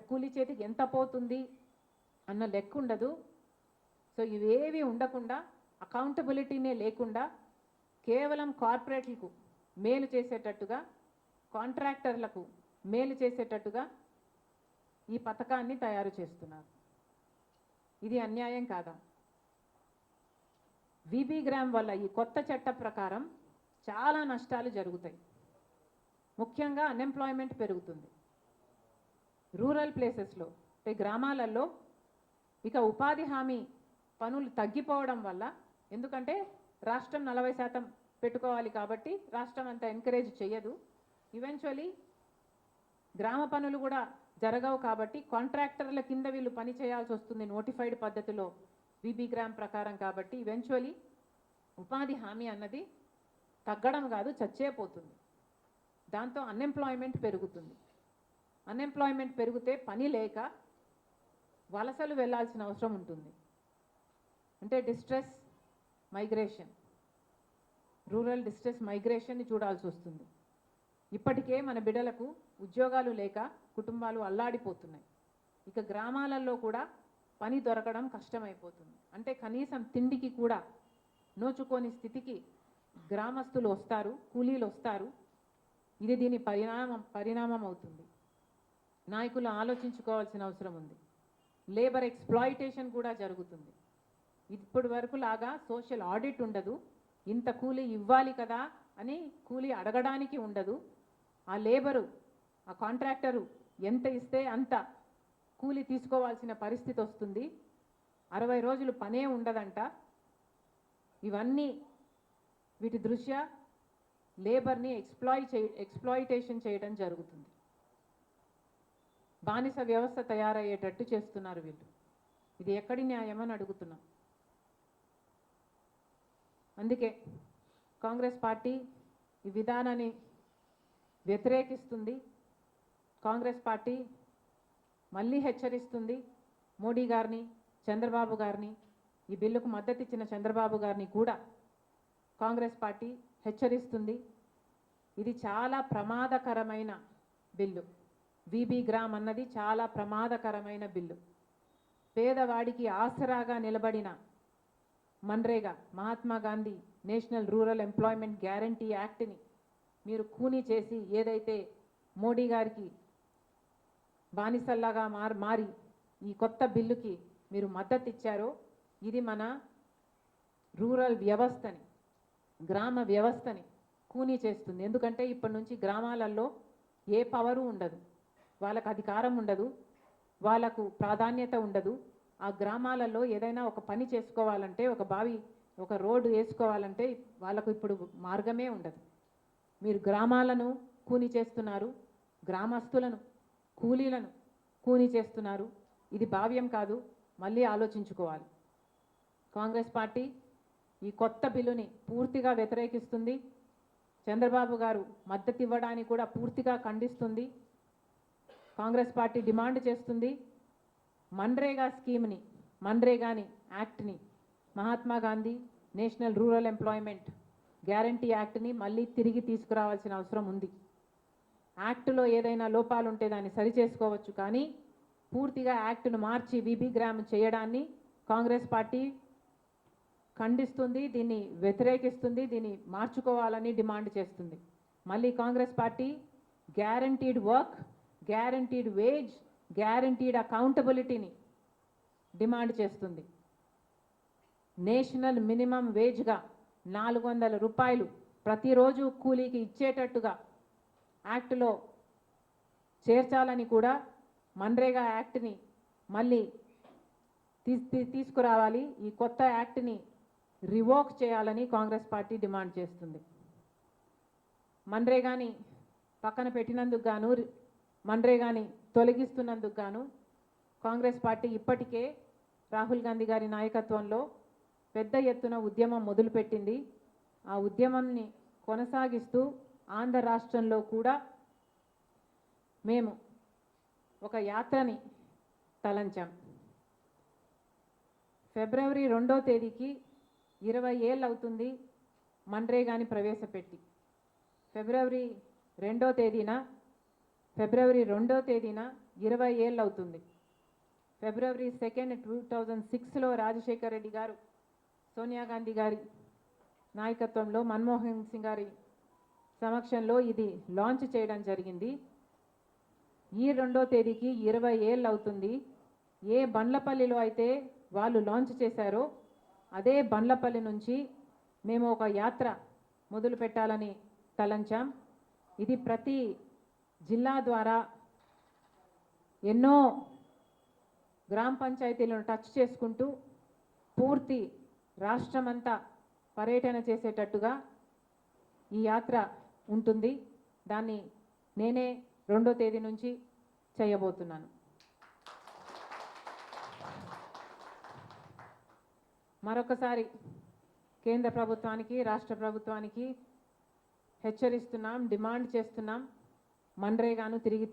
కూలీ చేతికి ఎంత పోతుంది అన్న లెక్క ఉండదు. సో ఇవేవి ఉండకుండా, అకౌంటబిలిటీనే లేకుండా కేవలం కార్పొరేట్లకు మేలు చేసేటట్టుగా, కాంట్రాక్టర్లకు మేలు చేసేటట్టుగా ఈ పథకాన్ని తయారు చేస్తున్నారు. ఇది అన్యాయం కాదా? విబి గ్రామ్ వల్ల ఈ కొత్త చట్ట ప్రకారం చాలా నష్టాలు జరుగుతాయి. ముఖ్యంగా అన్ఎంప్లాయ్మెంట్ పెరుగుతుంది. రూరల్ ప్లేసెస్లో, గ్రామాలలో ఇక ఉపాధి హామీ పనులు తగ్గిపోవడం వల్ల, ఎందుకంటే రాష్ట్రం 40% పెట్టుకోవాలి కాబట్టి రాష్ట్రం అంతా ఎంకరేజ్ చేయదు. ఈవెన్చువలీ గ్రామ పనులు కూడా జరగవు కాబట్టి కాంట్రాక్టర్ల కింద వీళ్ళు పని చేయాల్సి వస్తుంది నోటిఫైడ్ పద్ధతిలో విబి గ్రామ్ ప్రకారం. కాబట్టి ఈవెన్చువలీ ఉపాధి హామీ అన్నది తగ్గడం కాదు, చచ్చేపోతుంది. దాంతో అన్ఎంప్లాయ్మెంట్ పెరుగుతుంది. అన్ఎంప్లాయ్మెంట్ పెరిగితే పని లేక వలసలు వెళ్ళాల్సిన అవసరం ఉంటుంది. అంటే డిస్ట్రెస్ మైగ్రేషన్, రూరల్ డిస్ట్రెస్ మైగ్రేషన్ని చూడాల్సి వస్తుంది. ఇప్పటికే మన బిడ్డలకు ఉద్యోగాలు లేక కుటుంబాలు అల్లాడిపోతున్నాయి. ఇక గ్రామాలలో కూడా పని దొరకడం కష్టమైపోతుంది. అంటే కనీసం తిండికి కూడా నోచుకోని స్థితికి గ్రామస్తులు వస్తారు, కూలీలు వస్తారు. ఇది దీని పరిణామం అవుతుంది. నాయకులు ఆలోచించుకోవాల్సిన అవసరం ఉంది. లేబర్ ఎక్స్‌ప్లాయిటేషన్ కూడా జరుగుతుంది. ఇప్పటి వరకు లాగా సోషల్ ఆడిట్ ఉండదు. ఇంత కూలీ ఇవ్వాలి కదా అని కూలీ అడగడానికి ఉండదు. ఆ లేబరు, ఆ కాంట్రాక్టరు ఎంత ఇస్తే అంత కూలీ తీసుకోవాల్సిన పరిస్థితి వస్తుంది. 60 రోజులు పనే ఉండదంట. ఇవన్నీ వీటి దృష్ట్యా లేబర్ని ఎక్స్‌ప్లాయిటేషన్ చేయడం జరుగుతుంది. బానిస వ్యవస్థ తయారయ్యేటట్టు చేస్తున్నారు వీళ్ళు. ఇది ఎక్కడి న్యాయమని అడుగుతున్నాం. అందుకే కాంగ్రెస్ పార్టీ ఈ విధానాన్ని వ్యతిరేకిస్తుంది. కాంగ్రెస్ పార్టీ మళ్ళీ హెచ్చరిస్తుంది మోడీ గారిని, చంద్రబాబు గారిని, ఈ బిల్లుకు మద్దతు ఇచ్చిన చంద్రబాబు గారిని కూడా కాంగ్రెస్ పార్టీ హెచ్చరిస్తుంది. ఇది చాలా ప్రమాదకరమైన బిల్లు. విబి గ్రామ్ అన్నది చాలా ప్రమాదకరమైన బిల్లు. పేదవాడికి ఆసరాగా నిలబడిన MNREGA, Mahatma Gandhi national rural employment guarantee యాక్ట్ని మీరు ఖూనీ చేసి ఏదైతే మోడీ గారికి బానిసల్లాగా మారి ఈ కొత్త బిల్లుకి మీరు మద్దతు ఇచ్చారో, ఇది మన రూరల్ వ్యవస్థని, గ్రామ వ్యవస్థని ఖూనీ చేస్తుంది. ఎందుకంటే ఇప్పటి నుంచి గ్రామాలలో ఏ పవరు ఉండదు, వాళ్ళకు అధికారం ఉండదు, వాళ్ళకు ప్రాధాన్యత ఉండదు. ఆ గ్రామాలలో ఏదైనా ఒక పని చేసుకోవాలంటే, ఒక బావి, ఒక రోడ్డు వేసుకోవాలంటే వాళ్ళకు ఇప్పుడు మార్గమే ఉండదు. మీరు గ్రామాలను ఖూనీ చేస్తున్నారు, గ్రామస్తులను, కూలీలను ఖూనీ చేస్తున్నారు. ఇది భావ్యం కాదు, మళ్ళీ ఆలోచించుకోవాలి. కాంగ్రెస్ పార్టీ ఈ కొత్త బిల్లుని పూర్తిగా వ్యతిరేకిస్తుంది. చంద్రబాబు గారు మద్దతు ఇవ్వడానికి కూడా పూర్తిగా ఖండిస్తుంది. కాంగ్రెస్ పార్టీ డిమాండ్ చేస్తుంది మన్రేగా స్కీమ్ని, మన్రేగాని యాక్ట్ని, Mahatma Gandhi national rural employment guarantee యాక్ట్ని మళ్ళీ తిరిగి తీసుకురావాల్సిన అవసరం ఉంది. యాక్టులో ఏదైనా లోపాలు ఉంటే దాన్ని సరిచేసుకోవచ్చు, కానీ పూర్తిగా యాక్ట్ను మార్చి విబి గ్రామ్ చేయడాన్ని కాంగ్రెస్ పార్టీ ఖండిస్తుంది, దీన్ని వ్యతిరేకిస్తుంది, దీన్ని మార్చుకోవాలని డిమాండ్ చేస్తుంది. మళ్ళీ Congress party guaranteed work, guaranteed wage, guaranteed అకౌంటబిలిటీని డిమాండ్ చేస్తుంది. నేషనల్ మినిమం వేజ్గా 400 రూపాయలు ప్రతిరోజు కూలీకి ఇచ్చేటట్టుగా యాక్ట్లో చేర్చాలని కూడా మన్రేగా యాక్ట్ని మళ్ళీ తీసుకురావాలి. ఈ కొత్త యాక్ట్ని రివోక్ చేయాలని కాంగ్రెస్ పార్టీ డిమాండ్ చేస్తుంది. మన్రేగాని పక్కన పెట్టినందుకు గాను, మన్రేగాని తొలగిస్తున్నందుకు గాను కాంగ్రెస్ పార్టీ ఇప్పటికే రాహుల్ గాంధీ గారి నాయకత్వంలో పెద్ద ఎత్తున ఉద్యమం మొదలుపెట్టింది. ఆ ఉద్యమాన్ని కొనసాగిస్తూ ఆంధ్ర రాష్ట్రంలో కూడా మేము ఒక యాత్రని తలంచాం. ఫిబ్రవరి 2వ తేదీకి 20 ఏళ్ళు అవుతుంది మన్రేగాని ప్రవేశపెట్టి. ఫిబ్రవరి 2వ తేదీన 20 ఏళ్ళు అవుతుంది. ఫిబ్రవరి 2, 2006లో రాజశేఖర్ రెడ్డి గారు, సోనియా గాంధీ గారి నాయకత్వంలో, మన్మోహన్ సింగ్ గారి సమక్షంలో ఇది లాంచ్ చేయడం జరిగింది. ఈ 2వ తేదీకి 20 ఏళ్ళు అవుతుంది. ఏ బండ్లపల్లిలో అయితే వాళ్ళు లాంచ్ చేశారో అదే బండ్లపల్లి నుంచి మేము ఒక యాత్ర మొదలు పెట్టాలని తలంచాం. ఇది ప్రతి జిల్లా ద్వారా ఎన్నో గ్రామ పంచాయతీలను టచ్ చేసుకుంటూ పూర్తి రాష్ట్రమంతా పర్యటన చేసేటట్టుగా ఈ యాత్ర ఉంటుంది. దాన్ని నేనే 2వ తేదీ నుంచి చేయబోతున్నాను. మరొకసారి కేంద్ర ప్రభుత్వానికి, రాష్ట్ర ప్రభుత్వానికి హెచ్చరిస్తున్నాం, డిమాండ్ చేస్తున్నాం, మన్రేగాను తిరిగి